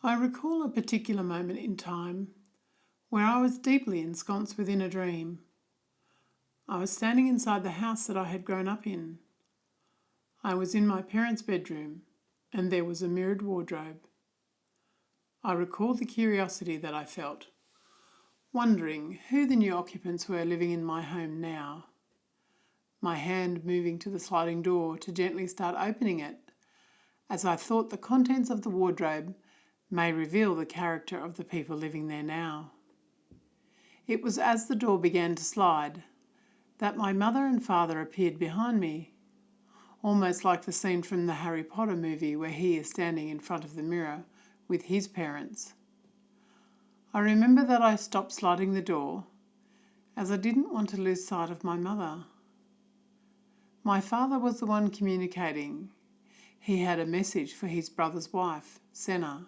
I recall a particular moment in time where I was deeply ensconced within a dream. I was standing inside the house that I had grown up in. I was in my parents' bedroom and there was a mirrored wardrobe. I recall the curiosity that I felt, wondering who the new occupants were living in my home now. My hand moving to the sliding door to gently start opening it, as I thought the contents of the wardrobe may reveal the character of the people living there now. It was as the door began to slide that my mother and father appeared behind me, almost like the scene from the Harry Potter movie where he is standing in front of the mirror with his parents. I remember that I stopped sliding the door as I didn't want to lose sight of my mother. My father was the one communicating. He had a message for his brother's wife, Senna.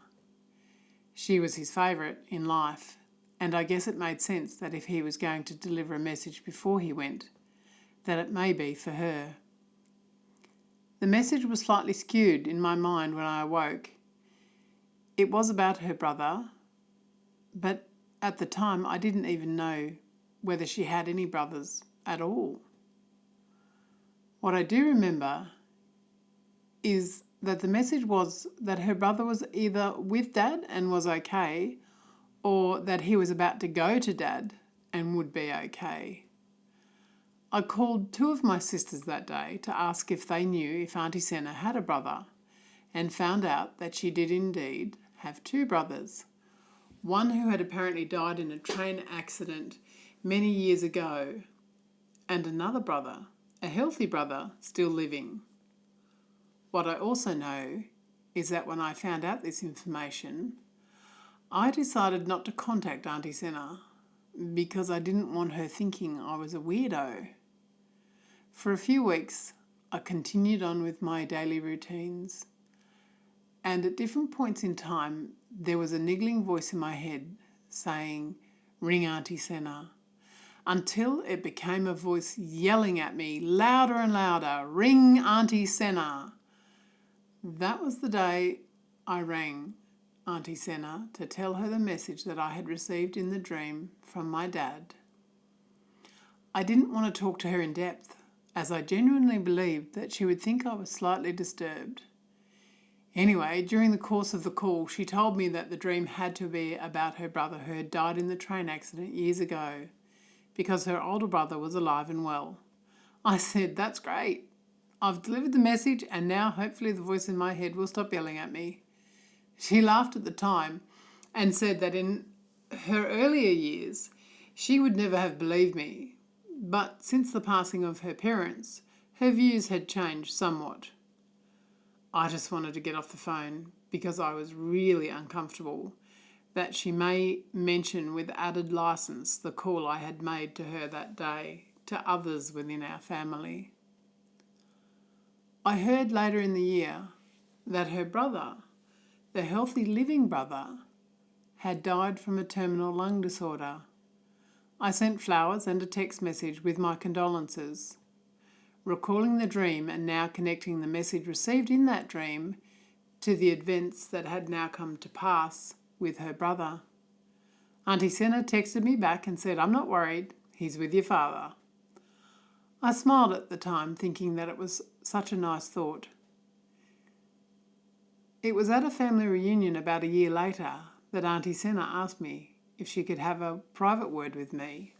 She was his favourite in life, and I guess it made sense that if he was going to deliver a message before he went, that it may be for her. The message was slightly skewed in my mind when I awoke. It was about her brother, but at the time I didn't even know whether she had any brothers at all. What I do remember is that the message was that her brother was either with Dad and was okay, or that he was about to go to Dad and would be okay. I called two of my sisters that day to ask if they knew if Auntie Senna had a brother, and found out that she did indeed have two brothers. One who had apparently died in a train accident many years ago, and another brother, a healthy brother, still living. What I also know is that when I found out this information, I decided not to contact Auntie Senna because I didn't want her thinking I was a weirdo. For a few weeks, I continued on with my daily routines, and at different points in time, there was a niggling voice in my head saying, "Ring Auntie Senna," until it became a voice yelling at me louder and louder, "Ring Auntie Senna." That was the day I rang Auntie Senna to tell her the message that I had received in the dream from my dad. I didn't want to talk to her in depth, as I genuinely believed that she would think I was slightly disturbed. Anyway, during the course of the call, she told me that the dream had to be about her brother who had died in the train accident years ago, because her older brother was alive and well. I said, "That's great. I've delivered the message and now hopefully the voice in my head will stop yelling at me." She laughed at the time and said that in her earlier years she would never have believed me, but since the passing of her parents, her views had changed somewhat. I just wanted to get off the phone because I was really uncomfortable that she may mention with added license the call I had made to her that day to others within our family. I heard later in the year that her brother, the healthy living brother, had died from a terminal lung disorder. I sent flowers and a text message with my condolences, recalling the dream and now connecting the message received in that dream to the events that had now come to pass with her brother. Auntie Senna texted me back and said, "I'm not worried, he's with your father." I smiled at the time, thinking that it was such a nice thought. It was at a family reunion about a year later that Auntie Senna asked me if she could have a private word with me.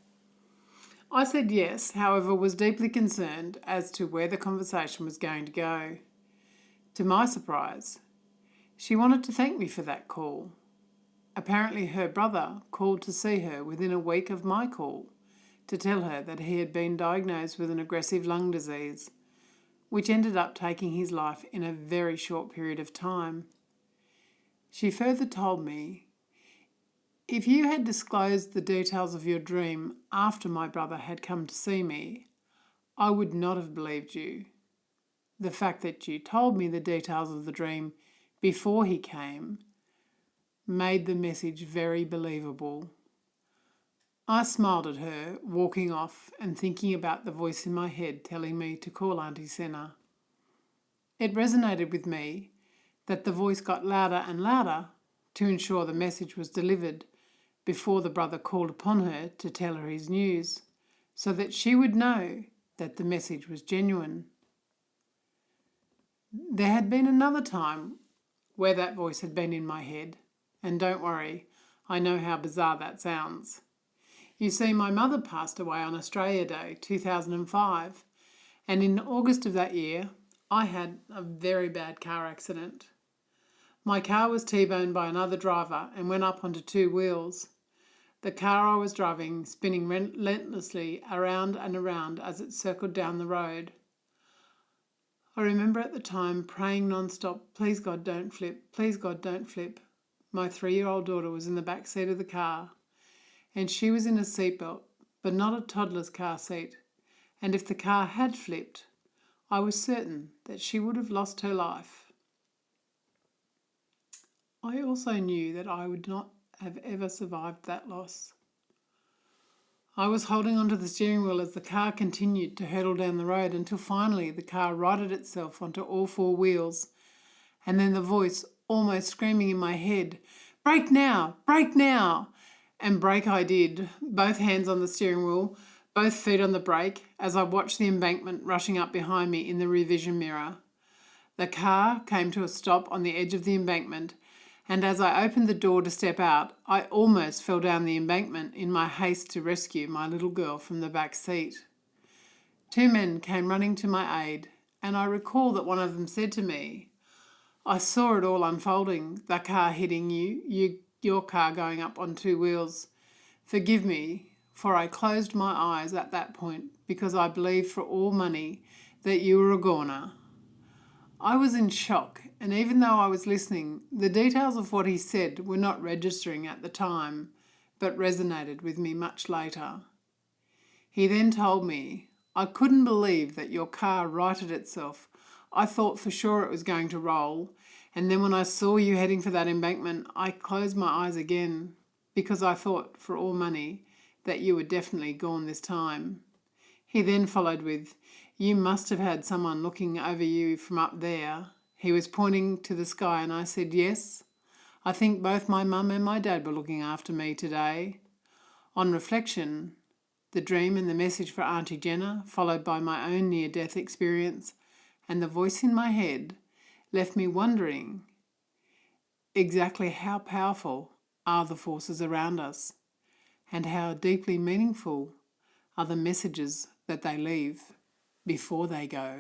I said yes, however was deeply concerned as to where the conversation was going to go. To my surprise, she wanted to thank me for that call. Apparently her brother called to see her within a week of my call to tell her that he had been diagnosed with an aggressive lung disease, which ended up taking his life in a very short period of time. She further told me, "If you had disclosed the details of your dream after my brother had come to see me, I would not have believed you. The fact that you told me the details of the dream before he came made the message very believable." I smiled at her, walking off and thinking about the voice in my head telling me to call Auntie Senna. It resonated with me that the voice got louder and louder to ensure the message was delivered before the brother called upon her to tell her his news, so that she would know that the message was genuine. There had been another time where that voice had been in my head, and don't worry, I know how bizarre that sounds. You see, my mother passed away on Australia Day 2005, and in August of that year, I had a very bad car accident. My car was T-boned by another driver and went up onto two wheels. The car I was driving spinning relentlessly around and around as it circled down the road. I remember at the time praying non-stop, please God don't flip, please God don't flip. My 3-year-old daughter was in the back seat of the car, and she was in a seatbelt, but not a toddler's car seat. And if the car had flipped, I was certain that she would have lost her life. I also knew that I would not have ever survived that loss. I was holding onto the steering wheel as the car continued to hurtle down the road until finally the car righted itself onto all four wheels, and then the voice almost screaming in my head, brake now, brake now! And brake I did, both hands on the steering wheel, both feet on the brake, as I watched the embankment rushing up behind me in the rear vision mirror. The car came to a stop on the edge of the embankment, and as I opened the door to step out, I almost fell down the embankment in my haste to rescue my little girl from the back seat. Two men came running to my aid, and I recall that one of them said to me, I saw it all unfolding, the car hitting you, your car going up on two wheels. Forgive me, for I closed my eyes at that point because I believed for all money that you were a goner. I was in shock, and even though I was listening, the details of what he said were not registering at the time, but resonated with me much later. He then told me, I couldn't believe that your car righted itself. I thought for sure it was going to roll, and then when I saw you heading for that embankment, I closed my eyes again because I thought for all money that you were definitely gone this time. He then followed with, you must have had someone looking over you from up there. He was pointing to the sky and I said, yes. I think both my mum and my dad were looking after me today. On reflection, the dream and the message for Auntie Jenna, followed by my own near-death experience, and the voice in my head left me wondering exactly how powerful are the forces around us and how deeply meaningful are the messages that they leave before they go.